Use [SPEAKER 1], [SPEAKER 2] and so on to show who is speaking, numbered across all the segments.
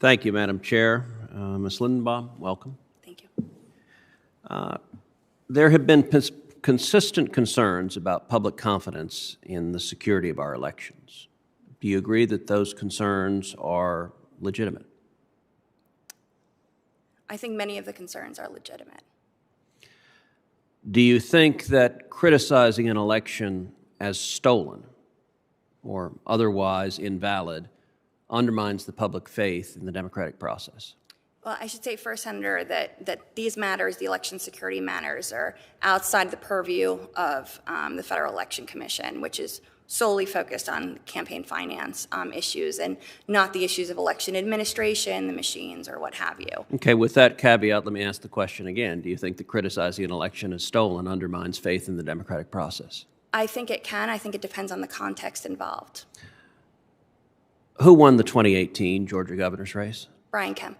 [SPEAKER 1] Thank you, Madam Chair. Ms. Lindenbaum, welcome.
[SPEAKER 2] Thank you.
[SPEAKER 1] There have been consistent concerns about public confidence in the security of our elections. Do you agree that those concerns are legitimate?
[SPEAKER 2] I think many of the concerns are legitimate.
[SPEAKER 1] Do you think that criticizing an election as stolen or otherwise invalid undermines the public faith in the democratic process?
[SPEAKER 2] Well, I should say first, Senator, that these matters, the election security matters, are outside the purview of the Federal Election Commission, which is solely focused on campaign finance issues and not the issues of election administration, the machines, or what have you.
[SPEAKER 1] Okay, with that caveat, let me ask the question again. Do you think that criticizing an election as stolen undermines faith in the democratic process?
[SPEAKER 2] I think it can. I think it depends on the context involved.
[SPEAKER 1] Who won the 2018 Georgia governor's race?
[SPEAKER 2] Brian Kemp.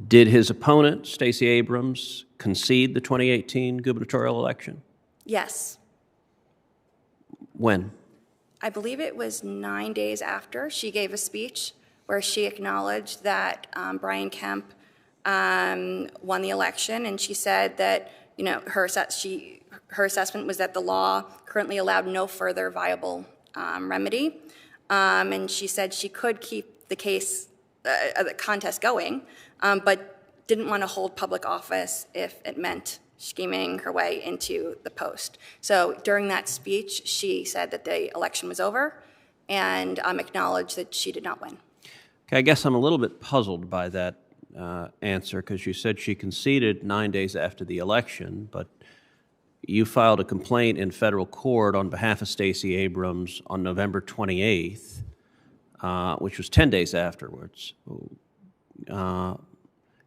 [SPEAKER 1] Did his opponent, Stacey Abrams, concede the 2018 gubernatorial election?
[SPEAKER 2] Yes.
[SPEAKER 1] When?
[SPEAKER 2] I believe it was 9 days after she gave a speech where she acknowledged that Brian Kemp won the election, and she said that her assessment was that the law currently allowed no further viable remedy, and she said she could keep the contest going, but didn't want to hold public office if it meant scheming her way into the post. So during that speech, she said that the election was over and acknowledged that she did not win.
[SPEAKER 1] Okay, I guess I'm a little bit puzzled by that answer, because you said she conceded 9 days after the election, but you filed a complaint in federal court on behalf of Stacey Abrams on November 28th, which was 10 days afterwards.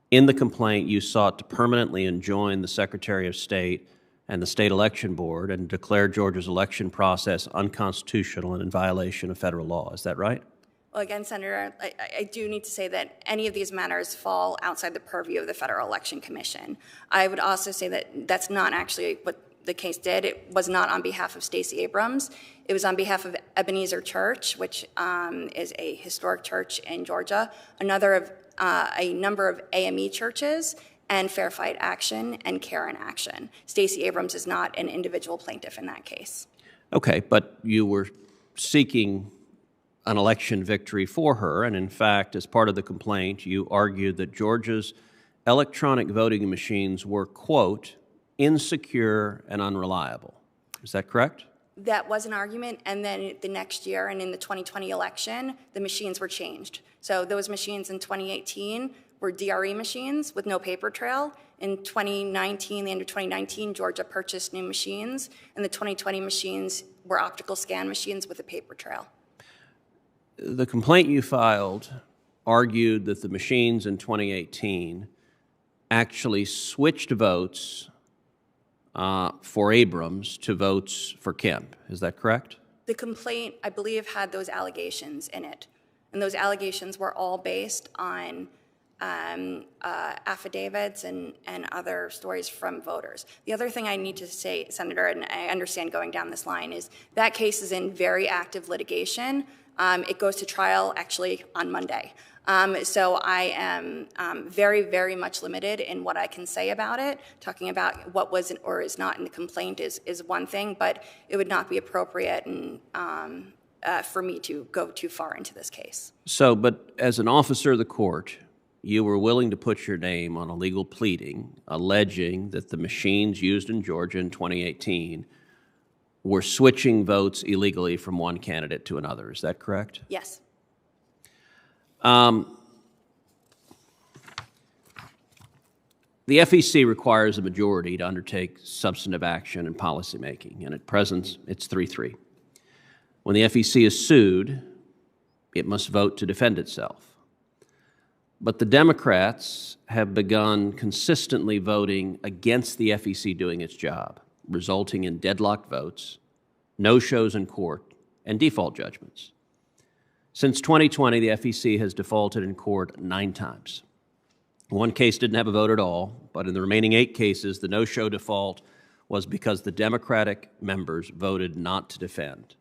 [SPEAKER 1] In the complaint, you sought to permanently enjoin the Secretary of State and the State Election Board and declare Georgia's election process unconstitutional and in violation of federal law. Is that right?
[SPEAKER 2] Well, again, Senator, I do need to say that any of these matters fall outside the purview of the Federal Election Commission. I would also say that that's not actually what the case did. It was not on behalf of Stacey Abrams. It was on behalf of Ebenezer Church, which is a historic church in Georgia, a number of AME churches, and Fair Fight Action and Care in Action. Stacey Abrams is not an individual plaintiff in that case.
[SPEAKER 1] Okay, but you were seeking an election victory for her, and in fact, as part of the complaint, you argued that Georgia's electronic voting machines were, quote, insecure and unreliable. Is that correct?
[SPEAKER 2] That was an argument, and then the next year, and in the 2020 election, the machines were changed. So those machines in 2018 were DRE machines with no paper trail. In 2019, the end of 2019, Georgia purchased new machines, and the 2020 machines were optical scan machines with a paper trail.
[SPEAKER 1] The complaint you filed argued that the machines in 2018 actually switched votes for Abrams to votes for Kemp. Is that correct?
[SPEAKER 2] The complaint, I believe, had those allegations in it. And those allegations were all based on affidavits and other stories from voters. The other thing I need to say, Senator, and I understand going down this line, is that case is in very active litigation. It goes to trial actually on Monday. So I am very, very much limited in what I can say about it. Talking about what was or is not in the complaint is one thing, but it would not be appropriate for me to go too far into this case.
[SPEAKER 1] So, but as an officer of the court, you were willing to put your name on a legal pleading alleging that the machines used in Georgia in 2018 were switching votes illegally from one candidate to another. Is that correct?
[SPEAKER 2] Yes.
[SPEAKER 1] The FEC requires a majority to undertake substantive action and policymaking, and at present, it's 3-3. When the FEC is sued, it must vote to defend itself. But the Democrats have begun consistently voting against the FEC doing its job, resulting in deadlocked votes, no-shows in court, and default judgments. Since 2020, the FEC has defaulted in court 9 times. One case didn't have a vote at all, but in the remaining 8 cases, the no-show default was because the Democratic members voted not to defend.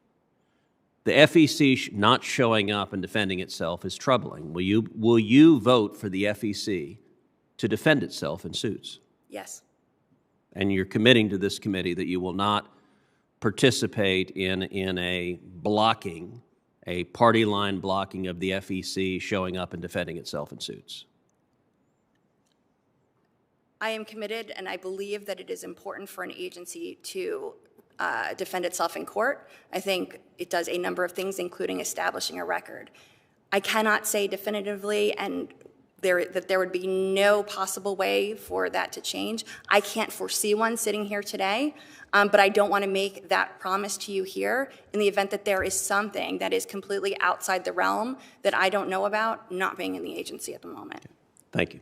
[SPEAKER 1] The FEC not showing up and defending itself is troubling. Will you vote for the FEC to defend itself in suits?
[SPEAKER 2] Yes.
[SPEAKER 1] And you're committing to this committee that you will not participate in a blocking, a party line blocking of the FEC showing up and defending itself in suits?
[SPEAKER 2] I am committed, and I believe that it is important for an agency to defend itself in court. I think it does a number of things, including establishing a record. I cannot say definitively that there would be no possible way for that to change. I can't foresee one sitting here today, but I don't want to make that promise to you here in the event that there is something that is completely outside the realm that I don't know about, not being in the agency at the moment.
[SPEAKER 1] Thank you.